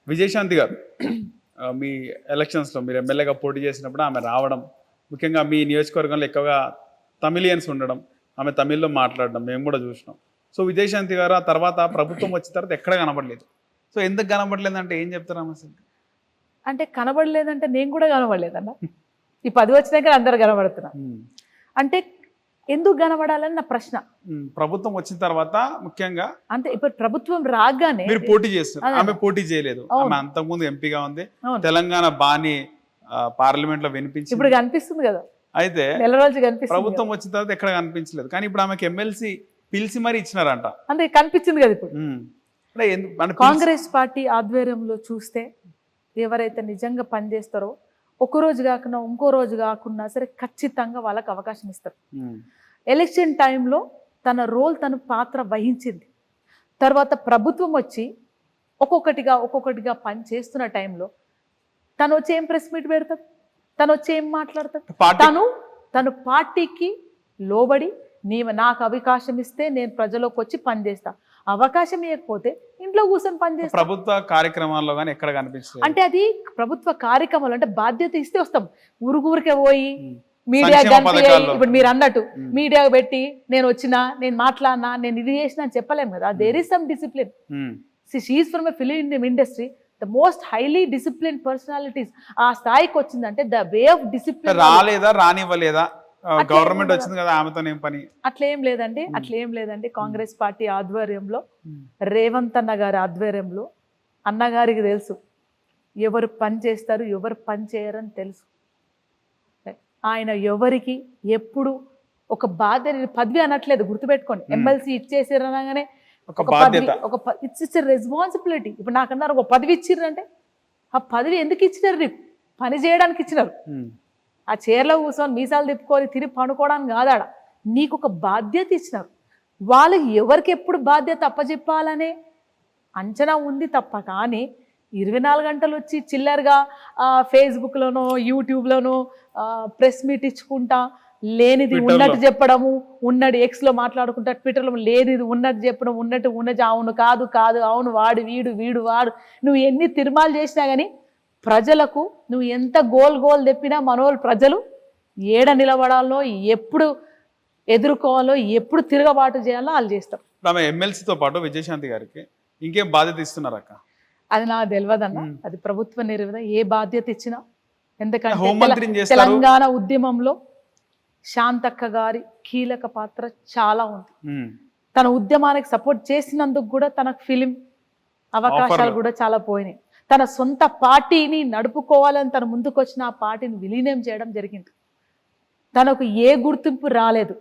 విజయశాంతి గారు మీ ఎలక్షన్స్లో మీరు ఎమ్మెల్యేగా పోటీ చేసినప్పుడు ఆమె రావడం, ముఖ్యంగా మీ నియోజకవర్గంలో ఎక్కువగా తమిళియన్స్ ఉండడం, ఆమె తమిళ్లో మాట్లాడడం మేము కూడా చూసినాం. సో విజయశాంతి గారు ఆ తర్వాత ప్రభుత్వం వచ్చిన తర్వాత ఎక్కడ కనబడలేదు. సో ఎందుకు కనబడలేదంటే ఏం చెప్తారా అసలు? అంటే కనబడలేదంటే నేను కూడా కనబడలేదన్న. ఈ 10 వచ్చినాక అందరు కనబడుతున్నా. అంటే ఎందుకు కనబడాలని నా ప్రశ్న. ప్రభుత్వం వచ్చిన తర్వాత ముఖ్యంగా అంటే ఇప్పుడు ప్రభుత్వం రాగానే మీరు పోటీ చేస్తారు, ఆమె పోటీ చేయలేదు. ఆమె అంతకుముందు ఎంపీగా ఉంది, తెలంగాణ బాని పార్లమెంట్ లో వినిపించి ఇప్పుడు కనిపిస్తుంది కదా. అయితే నెల రోజు కనిపిస్తుంది. ప్రభుత్వం వచ్చిన తర్వాత ఎక్కడ కనిపించలేదు, కానీ ఇప్పుడు ఆమెకి ఎమ్మెల్సీ పిలిచి మరి ఇచ్చినారంట. అంటే కనిపించింది కదా ఇప్పుడు. కాంగ్రెస్ పార్టీ ఆధ్వర్యంలో చూస్తే ఎవరైతే నిజంగా పనిచేస్తారో ఒక రోజు కాకుండా ఇంకో రోజు కాకుండా సరే ఖచ్చితంగా వాళ్ళకి అవకాశం ఇస్తారు. ఎలక్షన్ టైంలో తన రోల్ తన పాత్ర వహించింది. తర్వాత ప్రభుత్వం వచ్చి ఒక్కొక్కటిగా పని చేస్తున్న టైంలో తను వచ్చి ఏం ప్రెస్ మీట్ పెడతాడు, తను వచ్చి ఏం మాట్లాడతాడు, తను పార్టీకి లోబడి నాకు అవకాశం ఇస్తే నేను ప్రజలోకి వచ్చి పనిచేస్తా, అవకాశం ఇవ్వకపోతే ఇంట్లో కూర్చొని పనిచేస్తా. ప్రభుత్వ కార్యక్రమాల్లో కానీ ఎక్కడ కనిపిస్తుంది అంటే అది ప్రభుత్వ కార్యక్రమాలు అంటే బాధ్యత ఇస్తే వస్తాం. ఊరికే పోయి మీడియా ఇప్పుడు మీరు అన్నట్టు మీడియా పెట్టి నేను వచ్చినా, నేను మాట్లాడినా, నేను ఇది చేసినా అని చెప్పలేము కదా. There is some discipline. She is from a film industry, the most highly discipline personalities. ఆ స్థాయికి వచ్చిందంటే ద వే ఆఫ్ డిసిప్లిన్. రాలేదా, రానివ్వలేదా, గవర్నమెంట్ వచ్చింది కదా ఆమెతో ఏం పని? అట్లేం లేదండి. కాంగ్రెస్ పార్టీ ఆధ్వర్యంలో రేవంత్ అన్న గారి ఆధ్వర్యంలో అన్నగారికి తెలుసు ఎవరు పని చేస్తారు, ఎవరు పని చేయరని తెలుసు. ఆయన ఎవరికి ఎప్పుడు ఒక బాధ్యత, పదవి అనట్లేదు, గుర్తుపెట్టుకోండి. ఎమ్మెల్సీ ఇచ్చేసారనగానే ఇట్స్ రెస్పాన్సిబిలిటీ. ఇప్పుడు నాకన్నారు ఒక పదవి ఇచ్చిర్రంటే ఆ పదవి ఎందుకు ఇచ్చినారు? నీకు పని చేయడానికి ఇచ్చినారు. ఆ చైర్లో కూర్చొని మీసాలు తిప్పుకొని తిరిగి పనుకోవడానికి కాదాడ. నీకు ఒక బాధ్యత ఇచ్చినారు. వాళ్ళు ఎవరికి ఎప్పుడు బాధ్యత అప్పచెప్పాలనే అంచనా ఉంది తప్ప కానీ 24 గంటలు వచ్చి చిల్లరగా ఫేస్బుక్లోనో యూట్యూబ్లోనో ప్రెస్ మీట్ ఇచ్చుకుంటా లేనిది ఉన్నట్టు చెప్పడము, ఉన్నది ఎక్స్లో మాట్లాడుకుంటా, ట్విట్టర్లో లేనిది ఉన్నట్టు చెప్పడం, ఉన్నట్టు అవును కాదు అవును వాడు వీడు వాడు. నువ్వు ఎన్ని తిరుమాలు చేసినా కానీ ప్రజలకు నువ్వు ఎంత గోల్ తెప్పినా మనోళ్ళు ప్రజలు ఏడ నిలబడాలో, ఎప్పుడు ఎదుర్కోవాలో, ఎప్పుడు తిరగబాటు చేయాలో వాళ్ళు చేస్తారు. ఆమె ఎమ్మెల్సీతో పాటు విజయశాంతి గారికి ఇంకేం బాధ్యత ఇస్తున్నారు అక్క? అది నాకు తెలియదన్న. అది ప్రభుత్వ నిర్వహణ ఏ బాధ్యత ఇచ్చినా. ఎందుకంటే తెలంగాణ ఉద్యమంలో శాంతక్క గారి కీలక పాత్ర చాలా ఉంది. తన ఉద్యమానికి సపోర్ట్ చేసినందుకు కూడా తనకు ఫిలిం అవకాశాలు కూడా చాలా పోయినాయి. తన సొంత పార్టీని నడుపుకోవాలని తన ముందుకు వచ్చిన ఆ పార్టీని విలీనం చేయడం జరిగింది. తనకు ఏ గుర్తింపు రాలేదు.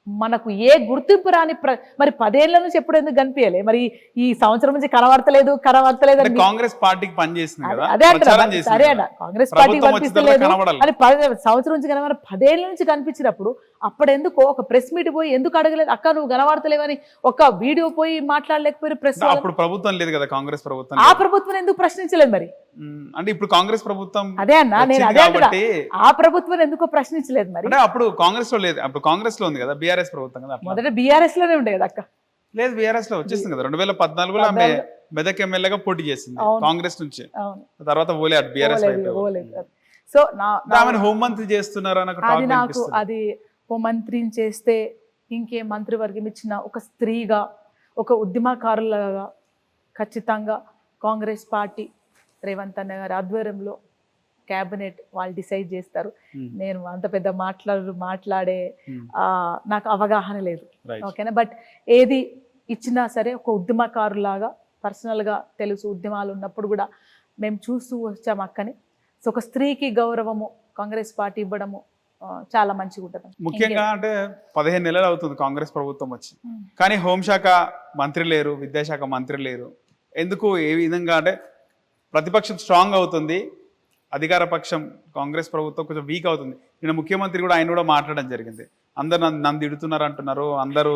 మనకు ఏ గుర్తింపు రాని మరి 10 ఏళ్ల నుంచి ఎప్పుడు ఎందుకు కనిపించలే? మరి ఈ సంవత్సరం నుంచి కనబడతలేదు కాంగ్రెస్ పార్టీకి పనిచేస్తుంది కదా. అదే అంటారు. సరే అన్న, కాంగ్రెస్ పార్టీకి కనిపిస్తలేదు అని 10 సంవత్సరం నుంచి కనబడ 10 ఏళ్ల నుంచి కనిపించినప్పుడు అప్పుడెందుకు ఒక ప్రెస్ మీట్ పోయి ఎందుకు అడగలేదు? అక్క నువ్వు కనబడతలేవని ఒక వీడియో పోయి మాట్లాడలేకపోయారు ప్రెస్. అప్పుడు ప్రభుత్వం లేదు కదా కాంగ్రెస్ ప్రభుత్వం. ఆ ప్రభుత్వం ఎందుకు ప్రశ్నించలేదు మరి? అంటే ఇప్పుడు కాంగ్రెస్ ప్రభుత్వం అదే అన్న, నేను అదే అంటున్నా, ఆ ప్రభుత్వం ఎందుకు ప్రశ్నించలేదు మరి? అంటే అప్పుడు కాంగ్రెస్ లో లేదు, అప్పుడు కాంగ్రెస్ లో ఉంది కదా, బీఆర్ఎస్ ప్రభుత్వం కదా. మొదట బీఆర్ఎస్ లోనే ఉండే కదా అక్క. లేదు, బీఆర్ఎస్ లో వచ్చేసింది కదా. 2014లో ఆమె మెదక్ ఎమ్మెల్యేగా పోటీ చేసింది కాంగ్రెస్ నుంచి. తర్వాత ఓలే బీఆర్ఎస్. సో హోంమంత్రి చేస్తున్నారు అది నాకు, అది హోంమంత్రిని చేస్తే ఇంకే మంత్రివర్గం ఇచ్చిన ఒక స్త్రీగా, ఒక ఉద్యమకారులుగా ఖచ్చితంగా కాంగ్రెస్ పార్టీ రేవంత్ అన్న గారి ఆధ్వర్యంలో క్యాబినెట్ వాళ్ళు డిసైడ్ చేస్తారు. నేను అంత పెద్ద మాట్లాడే నాకు అవగాహన లేదు, ఓకేనా. బట్ ఏది ఇచ్చినా సరే ఒక ఉద్యమకారులాగా పర్సనల్గా తెలుసు. ఉద్యమాలు ఉన్నప్పుడు కూడా మేము చూస్తూ వచ్చాము అక్కని. సో ఒక స్త్రీకి గౌరవము కాంగ్రెస్ పార్టీ ఇవ్వడము చాలా మంచిగా ఉంటుంది. ముఖ్యంగా అంటే 15 నెలలు అవుతుంది కాంగ్రెస్ ప్రభుత్వం వచ్చి, కానీ హోంశాఖ మంత్రి లేరు, విద్యాశాఖ మంత్రి లేరు. ఎందుకు? ఏ విధంగా అంటే ప్రతిపక్షం స్ట్రాంగ్ అవుతుంది, అధికార పక్షం కాంగ్రెస్ ప్రభుత్వం కొంచెం వీక్ అవుతుంది. నిన్న ముఖ్యమంత్రి కూడా ఆయన కూడా మాట్లాడడం జరిగింది. అందరు నన్ను తిడుతున్నారు అంటున్నారు, అందరూ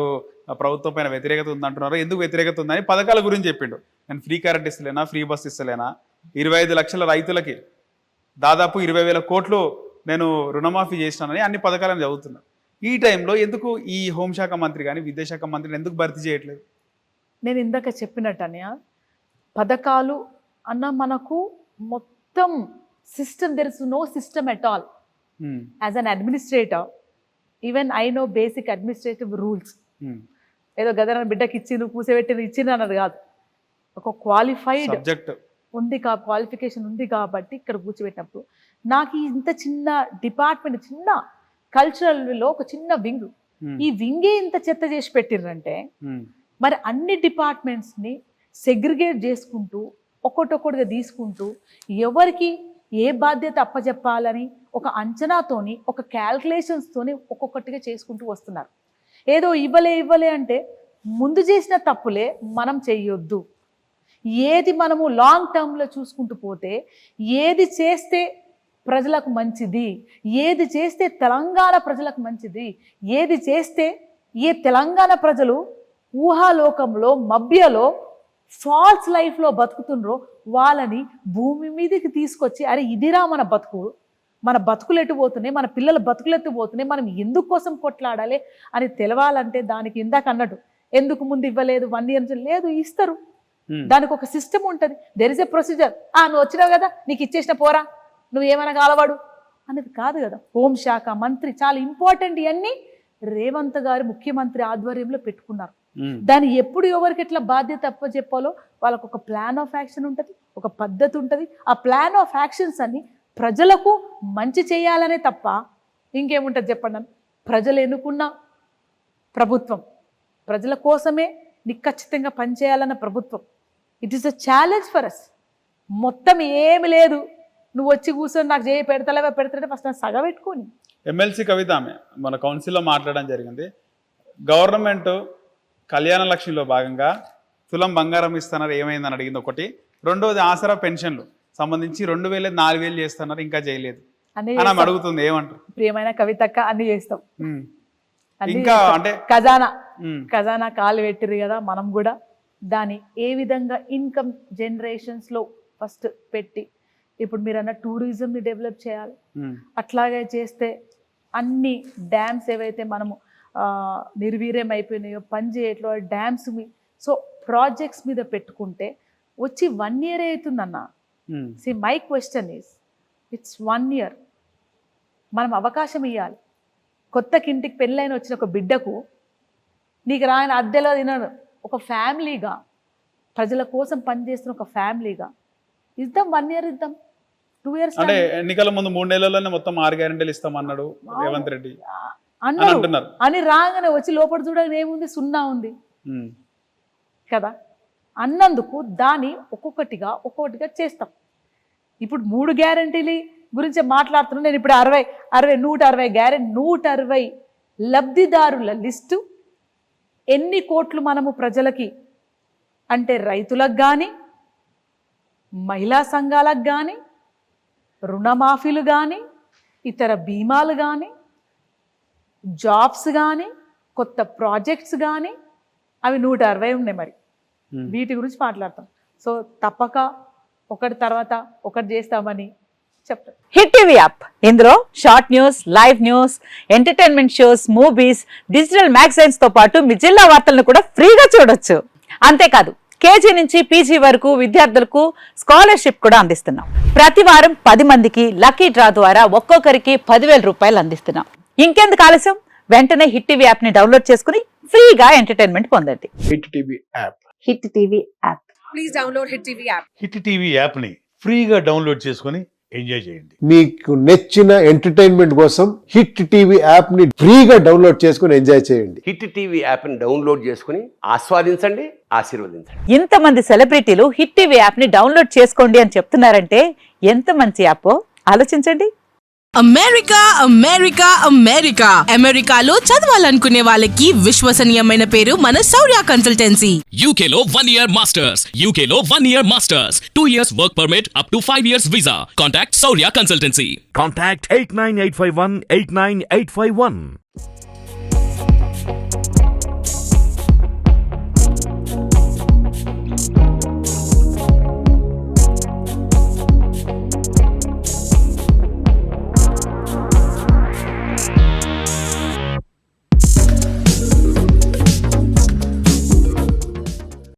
ప్రభుత్వం పైన వ్యతిరేకత ఉందంటున్నారు. ఎందుకు వ్యతిరేకత ఉందని పథకాల గురించి చెప్పిండు. నేను ఫ్రీ కరెంట్ ఇస్తలేనా, ఫ్రీ బస్ ఇస్తలేనా, 25 లక్షల రైతులకి దాదాపు 20,000 కోట్లు నేను రుణమాఫీ చేసినానని అన్ని పథకాలను చదువుతున్నా. ఈ టైంలో ఎందుకు ఈ హోంశాఖ మంత్రి కానీ విద్యాశాఖ మంత్రిని ఎందుకు భర్తీ చేయట్లేదు? నేను ఇందాక చెప్పినట్టు అన్నయ్య, పథకాలు అన్న మనకు మొత్తం system, there is no system at all. As an administrator even I know basic administrative rules. ఏదో గదన బిడ్డకి ఇచ్చిండ్రు కూసబెట్టిండ్రు ఇచ్చిండ్రు అన్నది కాదు. ఒక క్వాలిఫైడ్ ఉంది క్వాలిఫికేషన్ ఉంది కాబట్టి ఇక్కడ కూర్చోబెట్టినప్పుడు నాకు ఇంత చిన్న డిపార్ట్మెంట్, చిన్న కల్చరల్లో ఒక చిన్న వింగ్, ఈ వింగే ఇంత చెత్త చేసి పెట్టిర్రంటే మరి అన్ని డిపార్ట్మెంట్స్ని సెగ్రిగేట్ చేసుకుంటూ ఒక్కొక్కటిగా తీసుకుంటూ ఎవరికి ఏ బాధ్యత అప్పచెప్పాలని ఒక అంచనాతోని, ఒక క్యాల్కులేషన్స్తోని ఒక్కొక్కటిగా చేసుకుంటూ వస్తున్నారు. ఏదో ఇవ్వలే అంటే ముందు చేసిన తప్పులే మనం చెయ్యొద్దు. ఏది మనము లాంగ్ టర్మ్లో చూసుకుంటూ పోతే ఏది చేస్తే ప్రజలకు మంచిది, ఏది చేస్తే తెలంగాణ ప్రజలకు మంచిది, ఏది చేస్తే ఏ తెలంగాణ ప్రజలు ఊహాలోకంలో మభ్యలో ఫాల్స్ లైఫ్లో బతుకుతుండ్రో వాళ్ళని భూమి మీదకి తీసుకొచ్చి అరే ఇదిరా మన బతుకు, మన బతుకులు ఎటు పోతున్నాయి, మన పిల్లల బతుకులు ఎటు పోతున్నాయి, మనం ఎందుకు కోసం కొట్లాడాలి అని తెలవాలంటే దానికి ఇందాక అన్నట్టు ఎందుకు ముందు ఇవ్వలేదు 1 year నుంచి లేదు, ఇస్తారు. దానికి ఒక సిస్టమ్ ఉంటుంది, దెర్ ఇస్ ఎ ప్రొసీజర్. నువ్వు వచ్చినావు కదా నీకు ఇచ్చేసిన పోరా, నువ్వు ఏమైనా కాలవాడు అనేది కాదు కదా. హోంశాఖ మంత్రి చాలా ఇంపార్టెంట్, ఇవన్నీ రేవంత్ గారు ముఖ్యమంత్రి ఆధ్వర్యంలో పెట్టుకున్నారు. దాన్ని ఎప్పుడు ఎవరికి ఎట్లా బాధ్యత అప్పచెప్పాలో వాళ్ళకు ఒక ప్లాన్ ఆఫ్ యాక్షన్ ఉంటుంది, ఒక పద్ధతి ఉంటుంది. ఆ ప్లాన్ ఆఫ్ యాక్షన్స్ అన్ని ప్రజలకు మంచి చేయాలనే తప్ప ఇంకేముంటుంది చెప్పండి. ప్రజలు ఎన్నుకున్న ప్రభుత్వం, ప్రజల కోసమే నిఖచ్చితంగా పనిచేయాలన్న ప్రభుత్వం. It is a challenge for us. మొత్తం ఏమి లేదు, నువ్వు వచ్చి కూర్చొని నాకు చేయి పెడతాడే ఫస్ట్ నాకు సగ పెట్టుకొని. ఎమ్మెల్సీ కవిత ఆమె మన కౌన్సిల్లో మాట్లాడడం జరిగింది. గవర్నమెంట్ కళ్యాణ లక్ష్మిలో భాగంగా తులం బంగారం ఇస్తున్నారు, ఏమైందని అడిగింది ఒకటి. రెండోది ఆసరా పెన్షన్లు సంబంధించి 2000 4000 చేస్తున్నారు, ఇంకా చేయలేదు అని అడుగుతుంది. ఏమంటారు? ప్రియమైన కవితక్క అన్ని చేస్తాం, ఇంకా అంటే ఖజానా కాలు పెట్టిరు కదా, మనం కూడా దాన్ని ఏ విధంగా ఇన్కమ్ జనరేషన్స్లో ఫస్ట్ పెట్టి ఇప్పుడు మీరు అన్న టూరిజంని డెవలప్ చేయాలి. అట్లాగే చేస్తే అన్ని డ్యామ్స్ ఏవైతే మనము నిర్వీర్యం అయిపోయినాయో పని చేయట్లో డ్యామ్స్ సో ప్రాజెక్ట్స్ మీద పెట్టుకుంటే వచ్చి 1 year అవుతుందన్న. See my question is it's 1 year మనం అవకాశం ఇవ్వాలి. కొత్తకింటికి పెళ్ళైన వచ్చిన ఒక బిడ్డకు నీకు రాయన అద్దెలో తినను ఒక ఫ్యామిలీగా, ప్రజల కోసం పనిచేస్తున్న ఒక ఫ్యామిలీగా ఇద్దాం. 1 year ఇద్దాం, 2 years అంటే ఎన్నికల ముందు 3 నెలల్లోనే మొత్తం 6 గ్యారెంటీలు ఇస్తామన్నాడు రేవంత్ రెడ్డి అన్నారు. అని రాగానే వచ్చి లోపల చూడగానే ఏముంది, 0 ఉంది కదా అన్నందుకు దాన్ని ఒక్కొక్కటిగా చేస్తాం. ఇప్పుడు 3 గ్యారెంటీలు గురించి మాట్లాడుతున్నాను నేను. ఇప్పుడు 160 గ్యారెంటీ, 160 లబ్ధిదారుల లిస్టు, ఎన్ని కోట్లు మనము ప్రజలకి అంటే రైతులకు కానీ, మహిళా సంఘాలకు కానీ, రుణమాఫీలు కానీ, ఇతర బీమాలు కానీ, జాబ్స్ కానీ, కొత్త ప్రాజెక్ట్స్ కానీ అవి 160 ఉన్నాయి. మరి వీటి గురించి మాట్లాడతాం. సో తప్పక ఒకటి తర్వాత ఒకటి చేస్తామని చెప్తాం. హిట్ టీవీ యాప్, ఇందులో short news, live news, entertainment shows, movies, digital magazines తో పాటు మీ జిల్లా వార్తలను కూడా ఫ్రీగా చూడొచ్చు. అంతేకాదు కేజీ నుంచి పీజీ వరకు విద్యార్థులకు స్కాలర్షిప్ కూడా అందిస్తున్నాం. ప్రతి వారం 10 మందికి లక్కీ డ్రా ద్వారా ఒక్కొక్కరికి 10,000 రూపాయలు అందిస్తున్నాం. ఇంకెందుకు ఆలస్యం, వెంటనే హిట్ టీవీ యాప్ ని డౌన్లోడ్ చేసుకుని ఫ్రీగా ఎంటర్టైన్మెంట్ పొందండి. Hit TV app, hit TV app, please download hit TV app. Hit TV app ని ఫ్రీగా డౌన్లోడ్ చేసుకుని ఎంజాయ్ చేయండి. మీకు నచ్చిన ఎంటర్టైన్మెంట్ కోసం హిట్ టీవీ యాప్ ని ఫ్రీగా డౌన్లోడ్ చేసుకుని ఎంజాయ్ చేయండి. హిట్ టీవీ యాప్ ని డౌన్లోడ్ చేసుకుని ఆస్వాదించండి, ఆశీర్వదించండి. ఇంతమంది సెలబ్రిటీలు హిట్ టీవీ యాప్ ని డౌన్లోడ్ చేసుకోండి అని చెప్తున్నారంటే ఎంత మంచి యాప్ ఆలోచించండి. అమెరికా అమెరికా అమెరికా అమెరికాలో చదవాలనుకునే వాళ్ళకి విశ్వసనీయమైన పేరు మన శౌర్య కన్సల్టెన్సీ. UK లో 1 year masters, UK లో 1 year masters, 2 years work permit up to 5 years visa. Contact Saurya Consultancy. Contact 89851 89851.